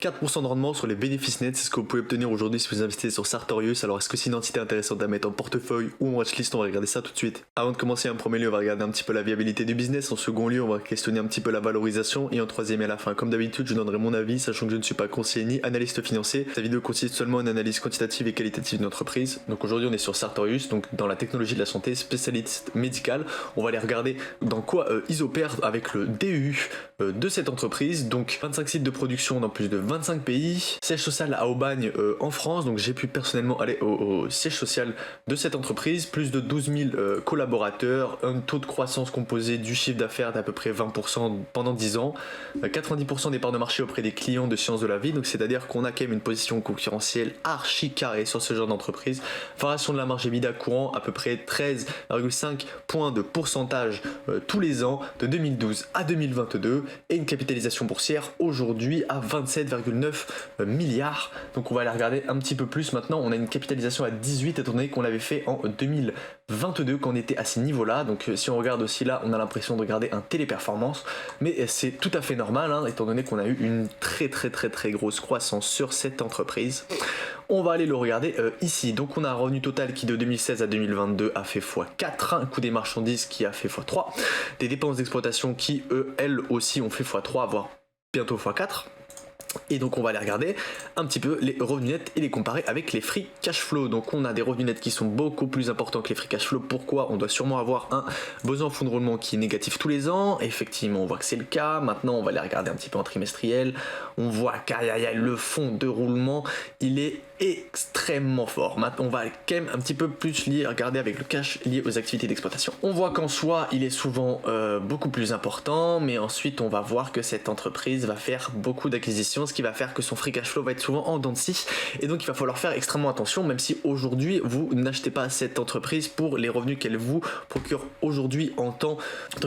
4% de rendement sur les bénéfices nets, c'est ce que vous pouvez obtenir aujourd'hui si vous investissez sur Sartorius. Alors est-ce que c'est une entité intéressante à mettre en portefeuille ou en watchlist? On va regarder ça tout de suite. Avant de commencer, en premier lieu, on va regarder un petit peu la viabilité du business. En second lieu, on va questionner un petit peu la valorisation. Et en troisième et à la fin, comme d'habitude, je donnerai mon avis, sachant que je ne suis pas conseiller ni analyste financier. Cette vidéo consiste seulement en une analyse quantitative et qualitative d'une entreprise. Donc aujourd'hui, on est sur Sartorius, donc dans la technologie de la santé, spécialiste médical. On va aller regarder dans quoi ils opèrent avec le DU de cette entreprise. Donc 25 sites de production dans plus de 25 pays. Siège social à Aubagne en France, donc j'ai pu personnellement aller au siège social de cette entreprise, plus de 12 000 collaborateurs, un taux de croissance composé du chiffre d'affaires d'à peu près 20% pendant 10 ans, 90% des parts de marché auprès des clients de sciences de la vie, donc c'est-à-dire qu'on a quand même une position concurrentielle archi carrée sur ce genre d'entreprise. Variation de la marge EBITDA courant à peu près 13,5 points de pourcentage tous les ans de 2012 à 2022 et une capitalisation boursière aujourd'hui à 27,9 milliards. Donc on va aller regarder un petit peu plus maintenant. On a une capitalisation à 18 étant donné qu'on l'avait fait en 2022 quand on était à ces niveaux là. Donc si on regarde aussi là, on a l'impression de regarder un téléperformance, mais c'est tout à fait normal étant donné qu'on a eu une très grosse croissance sur cette entreprise. On va aller le regarder ici. Donc on a un revenu total qui de 2016 à 2022 a fait x4, un coût des marchandises qui a fait x3, des dépenses d'exploitation qui elles aussi ont fait x3 voire bientôt x4. Et donc on va aller regarder un petit peu les revenus nets et les comparer avec les free cash flow. Donc on a des revenus nets qui sont beaucoup plus importants que les free cash flow. Pourquoi? On doit sûrement avoir un besoin en fonds de roulement qui est négatif tous les ans. Effectivement on voit que c'est le cas. Maintenant on va aller regarder un petit peu en trimestriel. On voit que le fonds de roulement il est extrêmement fort. Maintenant on va quand même un petit peu plus regarder avec le cash lié aux activités d'exploitation. On voit qu'en soi il est souvent beaucoup plus important, mais ensuite on va voir que cette entreprise va faire beaucoup d'acquisitions, ce qui va faire que son free cash flow va être souvent en dents de scie, et donc il va falloir faire extrêmement attention, même si aujourd'hui vous n'achetez pas cette entreprise pour les revenus qu'elle vous procure aujourd'hui en tant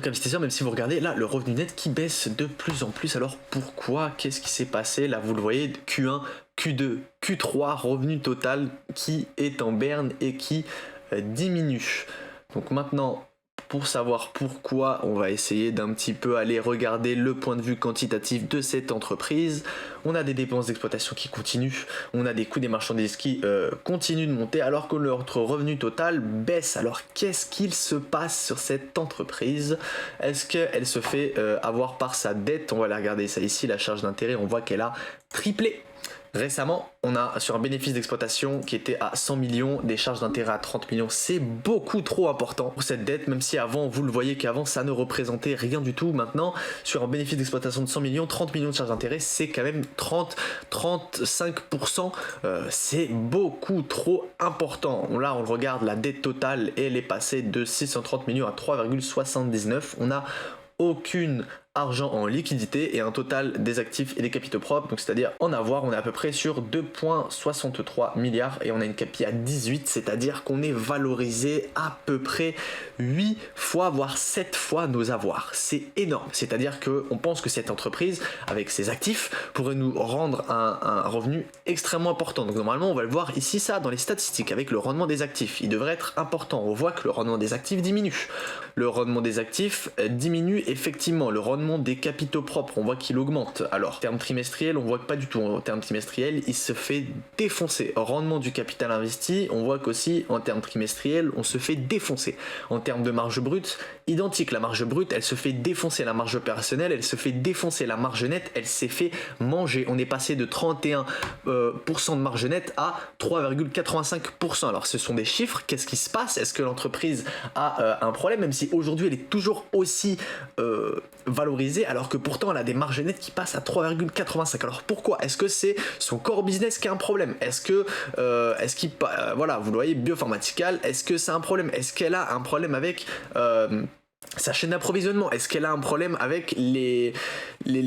qu'investisseur, même si vous regardez là le revenu net qui baisse de plus en plus. Alors pourquoi? Qu'est-ce qui s'est passé? Là vous le voyez, Q1, Q2, Q3, revenu total qui est en berne et qui diminue. Donc maintenant, pour savoir pourquoi, on va essayer d'un petit peu aller regarder le point de vue quantitatif de cette entreprise. On a des dépenses d'exploitation qui continuent, on a des coûts des marchandises qui continuent de monter alors que notre revenu total baisse. Alors qu'est-ce qu'il se passe sur cette entreprise? Est-ce qu'elle se fait avoir par sa dette? On va aller regarder ça ici, la charge d'intérêt, on voit qu'elle a triplé. Récemment, on a sur un bénéfice d'exploitation qui était à 100 millions, des charges d'intérêt à 30 millions. C'est beaucoup trop important pour cette dette, même si avant, vous le voyez qu'avant, ça ne représentait rien du tout. Maintenant, sur un bénéfice d'exploitation de 100 millions, 30 millions de charges d'intérêt, c'est quand même 35%. C'est beaucoup trop important. Là, on le regarde, la dette totale, elle est passée de 630 millions à 3,79. On a aucune argent en liquidité et un total des actifs et des capitaux propres, donc c'est-à-dire en avoir, on est à peu près sur 2,63 milliards et on a une capi à 18, c'est-à-dire qu'on est valorisé à peu près 8 fois voire 7 fois nos avoirs. C'est énorme, c'est-à-dire qu'on pense que cette entreprise avec ses actifs pourrait nous rendre un revenu extrêmement important. Donc normalement on va le voir ici, ça dans les statistiques avec le rendement des actifs, il devrait être important. On voit que le rendement des actifs diminue. Le rendement des actifs diminue effectivement, le rendement des capitaux propres, on voit qu'il augmente. Alors, en termes trimestriels, on voit que pas du tout. En termes trimestriels, il se fait défoncer. Rendement du capital investi, on voit qu'aussi, en termes trimestriels, on se fait défoncer. En termes de marge brute, identique. La marge brute, elle se fait défoncer. La marge opérationnelle, elle se fait défoncer. La marge nette, elle s'est fait manger. On est passé de 31% de marge nette à 3,85%. Alors, ce sont des chiffres. Qu'est-ce qui se passe? Est-ce que l'entreprise a un problème, même si aujourd'hui, elle est toujours aussi valorisée, alors que pourtant elle a des marges nettes qui passent à 3,85. Alors pourquoi? Est-ce que c'est son core business qui a un problème? Est-ce que voilà, vous le voyez, Biopharmatical, est-ce que c'est un problème? Est-ce qu'elle a un problème avec sa chaîne d'approvisionnement? Est-ce qu'elle a un problème avec les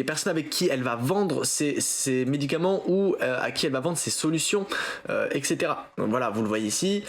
personnes avec qui elle va vendre ses médicaments ou à qui elle va vendre ses solutions, etc. Donc voilà, vous le voyez ici.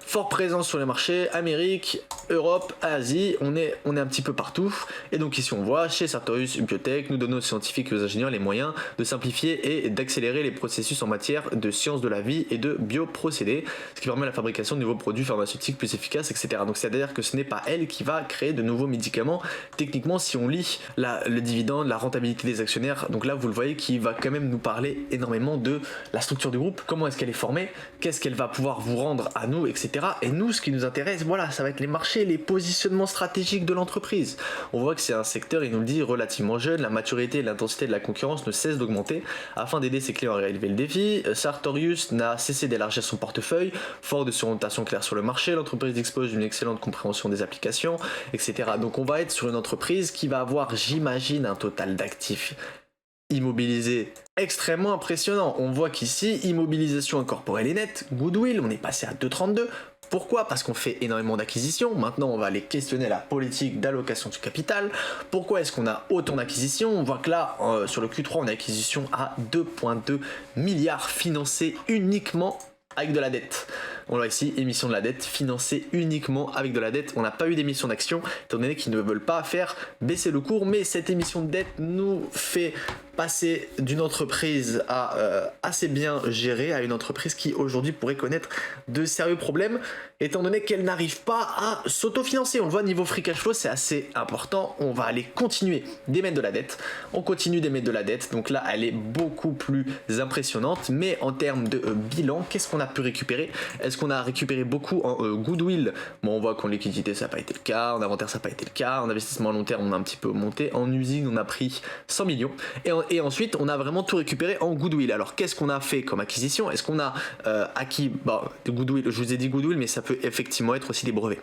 Fort présence sur les marchés, Amérique, Europe, Asie, on est un petit peu partout. Et donc ici on voit, chez Sartorius Biotech, nous donnons aux scientifiques et aux ingénieurs les moyens de simplifier et d'accélérer les processus en matière de sciences de la vie et de bioprocédés, ce qui permet la fabrication de nouveaux produits pharmaceutiques plus efficaces, etc. Donc c'est-à-dire que ce n'est pas elle qui va créer de nouveaux médicaments. Techniquement, si on lit le dividende, la rentabilité des actionnaires, donc là vous le voyez qui va quand même nous parler énormément de la structure du groupe, comment est-ce qu'elle est formée, qu'est-ce qu'elle va pouvoir vous rendre à nous, etc. Et nous, ce qui nous intéresse, voilà, ça va être les marchés, les positionnements stratégiques de l'entreprise. On voit que c'est un secteur, il nous le dit, relativement jeune, la maturité et l'intensité de la concurrence ne cessent d'augmenter. Afin d'aider ses clients à relever le défi, Sartorius n'a cessé d'élargir son portefeuille, fort de son orientation claire sur le marché, l'entreprise dispose d'une excellente compréhension des applications, etc. Donc on va être sur une entreprise qui va avoir, j'imagine, un total d'actifs immobilisé extrêmement impressionnant. On voit qu'ici, immobilisation incorporelle et nette, goodwill, on est passé à 2,32. Pourquoi? Parce qu'on fait énormément d'acquisitions. Maintenant, on va aller questionner la politique d'allocation du capital. Pourquoi est-ce qu'on a autant d'acquisitions? On voit que là, sur le Q3, on a acquisition à 2,2 milliards financés uniquement avec de la dette. On voit ici, émission de la dette financée uniquement avec de la dette. On n'a pas eu d'émission d'action, étant donné qu'ils ne veulent pas faire baisser le cours, mais cette émission de dette nous fait passer d'une entreprise à assez bien gérée à une entreprise qui aujourd'hui pourrait connaître de sérieux problèmes, étant donné qu'elle n'arrive pas à s'autofinancer. On le voit, niveau free cash flow, c'est assez important. On va aller continuer d'émettre de la dette. On continue d'émettre de la dette, donc là, elle est beaucoup plus impressionnante. Mais en termes de bilan, qu'est-ce qu'on a pu récupérer? Est-ce qu'on a récupéré beaucoup en goodwill? Bon, on voit qu'en liquidité, ça n'a pas été le cas. En inventaire, ça n'a pas été le cas. En investissement à long terme, on a un petit peu monté. En usine, on a pris 100 millions. Et ensuite, on a vraiment tout récupéré en goodwill. Alors, qu'est-ce qu'on a fait comme acquisition? Est-ce qu'on a acquis de goodwill? Je vous ai dit goodwill, mais ça peut effectivement être aussi des brevets.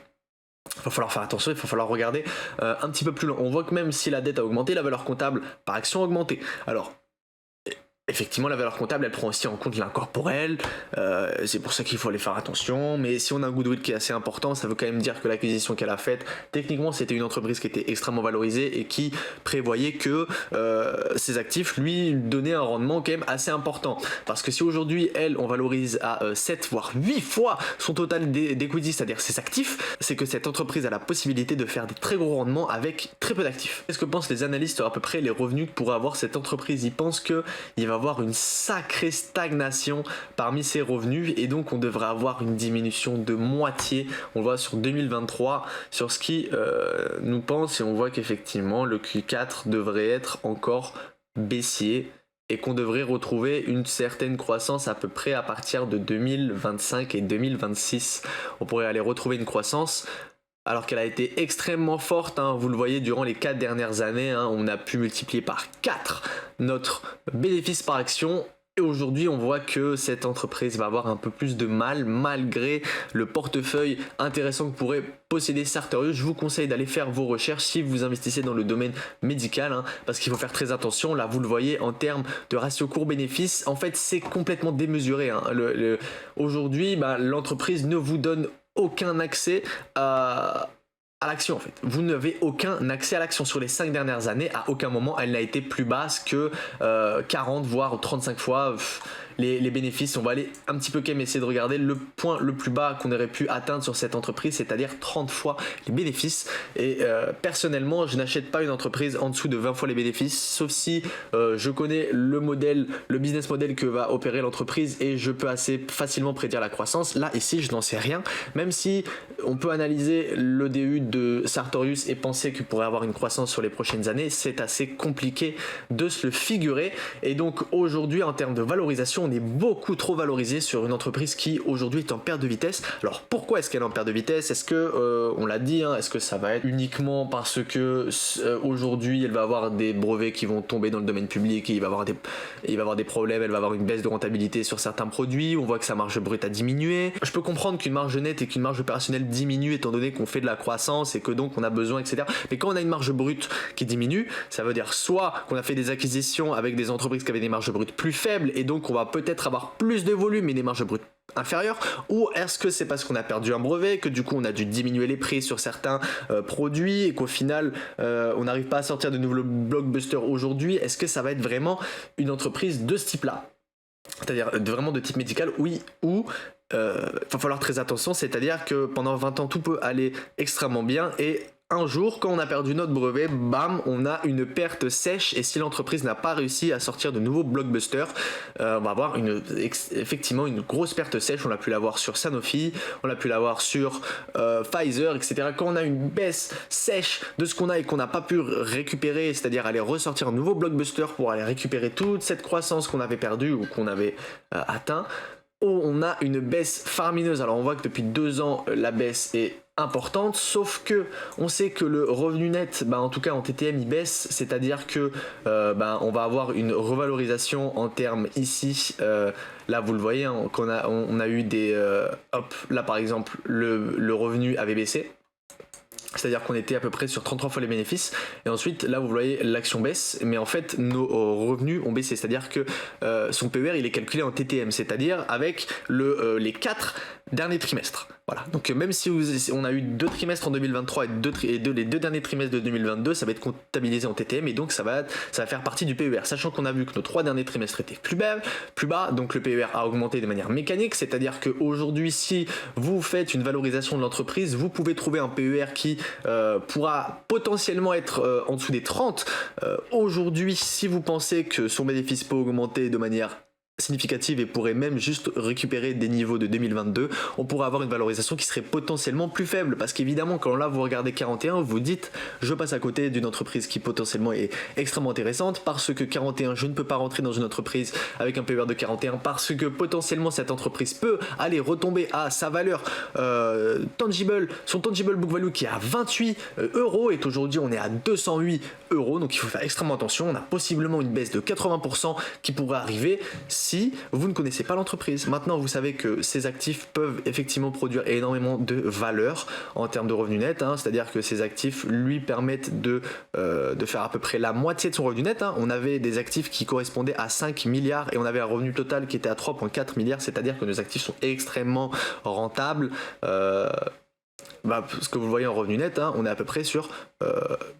Il va falloir faire attention, il va falloir regarder un petit peu plus loin. On voit que même si la dette a augmenté, la valeur comptable par action a augmenté. Alors, effectivement, la valeur comptable, elle prend aussi en compte l'incorporel, c'est pour ça qu'il faut aller faire attention, mais si on a un goodwill qui est assez important, ça veut quand même dire que l'acquisition qu'elle a faite, techniquement, c'était une entreprise qui était extrêmement valorisée et qui prévoyait que ses actifs lui donnaient un rendement quand même assez important. Parce que si aujourd'hui, on valorise à 7 voire 8 fois son total d'equity, c'est-à-dire ses actifs, c'est que cette entreprise a la possibilité de faire des très gros rendements avec très peu d'actifs. Qu'est-ce que pensent les analystes sur à peu près les revenus que pourrait avoir cette entreprise? Ils pensent qu'il va avoir une sacrée stagnation parmi ses revenus et donc on devrait avoir une diminution de moitié. On le voit sur 2023 sur ce qui nous pense, et on voit qu'effectivement le Q4 devrait être encore baissier et qu'on devrait retrouver une certaine croissance à peu près à partir de 2025 et 2026. On pourrait aller retrouver une croissance alors qu'elle a été extrêmement forte, hein. Vous le voyez durant les 4 dernières années, hein, on a pu multiplier par 4 notre bénéfice par action. Et aujourd'hui, on voit que cette entreprise va avoir un peu plus de mal, malgré le portefeuille intéressant que pourrait posséder Sartorius. Je vous conseille d'aller faire vos recherches si vous investissez dans le domaine médical, hein, parce qu'il faut faire très attention. Là, vous le voyez, en termes de ratio court-bénéfice, en fait, c'est complètement démesuré, hein. Aujourd'hui, l'entreprise ne vous donne aucun accès à l'action en fait. Vous n'avez aucun accès à l'action. Sur les 5 dernières années, à aucun moment elle n'a été plus basse que 40 voire 35 fois les bénéfices. On va aller un petit peu quand même essayer de regarder le point le plus bas qu'on aurait pu atteindre sur cette entreprise, c'est-à-dire 30 fois les bénéfices. Et personnellement, je n'achète pas une entreprise en dessous de 20 fois les bénéfices, sauf si je connais le business model que va opérer l'entreprise et je peux assez facilement prédire la croissance. Là, ici, je n'en sais rien, même si on peut analyser le DU de Sartorius et penser qu'il pourrait avoir une croissance sur les prochaines années, c'est assez compliqué de se le figurer. Et donc aujourd'hui, en termes de valorisation, on est beaucoup trop valorisé sur une entreprise qui aujourd'hui est en perte de vitesse. Alors pourquoi est-ce qu'elle est en perte de vitesse? Est-ce que, on l'a dit, hein, est-ce que ça va être uniquement parce que aujourd'hui elle va avoir des brevets qui vont tomber dans le domaine public et il va avoir des problèmes, elle va avoir une baisse de rentabilité sur certains produits, on voit que sa marge brute a diminué. Je peux comprendre qu'une marge nette et qu'une marge opérationnelle diminue étant donné qu'on fait de la croissance et que donc on a besoin, etc. Mais quand on a une marge brute qui diminue, ça veut dire soit qu'on a fait des acquisitions avec des entreprises qui avaient des marges brutes plus faibles et donc on va peut-être avoir plus de volume et des marges brutes inférieures, ou est-ce que c'est parce qu'on a perdu un brevet, que du coup on a dû diminuer les prix sur certains produits et qu'au final on n'arrive pas à sortir de nouveaux blockbusters aujourd'hui? Est-ce que ça va être vraiment une entreprise de ce type-là? C'est-à-dire vraiment de type médical, oui, ou va falloir très attention, c'est-à-dire que pendant 20 ans tout peut aller extrêmement bien et un jour, quand on a perdu notre brevet, bam, on a une perte sèche et si l'entreprise n'a pas réussi à sortir de nouveaux blockbusters, on va avoir effectivement une grosse perte sèche. On a pu l'avoir sur Sanofi, on a pu l'avoir sur Pfizer, etc. Quand on a une baisse sèche de ce qu'on a et qu'on n'a pas pu récupérer, c'est-à-dire aller ressortir un nouveau blockbuster pour aller récupérer toute cette croissance qu'on avait perdue ou qu'on avait atteint, on a une baisse faramineuse. Alors on voit que depuis 2 ans, la baisse est importante, sauf que on sait que le revenu net, en tout cas en TTM, il baisse, c'est-à-dire que on va avoir une revalorisation en termes ici. Là vous le voyez, hein, on a eu des là par exemple le revenu avait baissé. C'est-à-dire qu'on était à peu près sur 33 fois les bénéfices et ensuite là vous voyez l'action baisse mais en fait nos revenus ont baissé, c'est-à-dire que son PER il est calculé en TTM, c'est-à-dire avec les 4 derniers trimestres. Voilà. Donc même si on a eu 2 trimestres en 2023 et les 2 derniers trimestres de 2022, ça va être comptabilisé en TTM et donc ça va faire partie du PER, sachant qu'on a vu que nos 3 derniers trimestres étaient plus bas, donc le PER a augmenté de manière mécanique, c'est-à-dire qu'aujourd'hui si vous faites une valorisation de l'entreprise, vous pouvez trouver un PER qui pourra potentiellement être en dessous des 30. Aujourd'hui, si vous pensez que son bénéfice peut augmenter de manière significative et pourrait même juste récupérer des niveaux de 2022, on pourrait avoir une valorisation qui serait potentiellement plus faible parce qu'évidemment quand là vous regardez 41, vous dites je passe à côté d'une entreprise qui potentiellement est extrêmement intéressante parce que 41, je ne peux pas rentrer dans une entreprise avec un PER de 41 parce que potentiellement cette entreprise peut aller retomber à sa valeur tangible, son tangible book value qui est à 28 euros et aujourd'hui on est à 208 euros, donc il faut faire extrêmement attention. On a possiblement une baisse de 80% qui pourrait arriver si vous ne connaissez pas l'entreprise. Maintenant, vous savez que ces actifs peuvent effectivement produire énormément de valeur en termes de revenus net, hein, c'est-à-dire que ces actifs lui permettent de faire à peu près la moitié de son revenu net. Hein. On avait des actifs qui correspondaient à 5 milliards et on avait un revenu total qui était à 3,4 milliards, c'est-à-dire que nos actifs sont extrêmement rentables. Ce que vous voyez en revenu net, hein, on est à peu près sur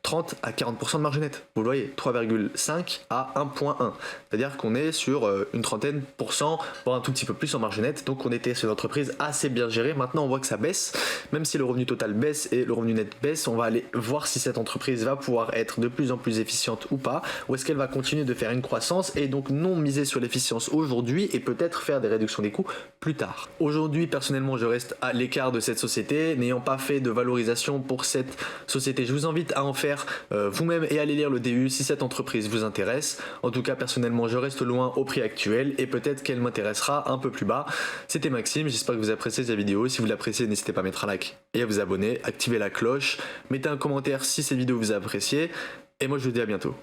30 à 40% de marge nette. Vous le voyez, 3,5 à 1,1. C'est-à-dire qu'on est sur une trentaine %, voire un tout petit peu plus en marge nette. Donc on était sur une entreprise assez bien gérée. Maintenant on voit que ça baisse. Même si le revenu total baisse et le revenu net baisse, on va aller voir si cette entreprise va pouvoir être de plus en plus efficiente ou pas. Ou est-ce qu'elle va continuer de faire une croissance et donc non miser sur l'efficience aujourd'hui et peut-être faire des réductions des coûts plus tard. Aujourd'hui, personnellement, je reste à l'écart de cette société, n'ayant pas fait de valorisation pour cette société. Je vous invite à en faire vous-même et à aller lire le DU si cette entreprise vous intéresse. En tout cas, personnellement, je reste loin au prix actuel et peut-être qu'elle m'intéressera un peu plus bas. C'était Maxime, j'espère que vous appréciez cette vidéo. Si vous l'appréciez, n'hésitez pas à mettre un like et à vous abonner, activer la cloche, mettez un commentaire si cette vidéo vous a apprécié et moi je vous dis à bientôt.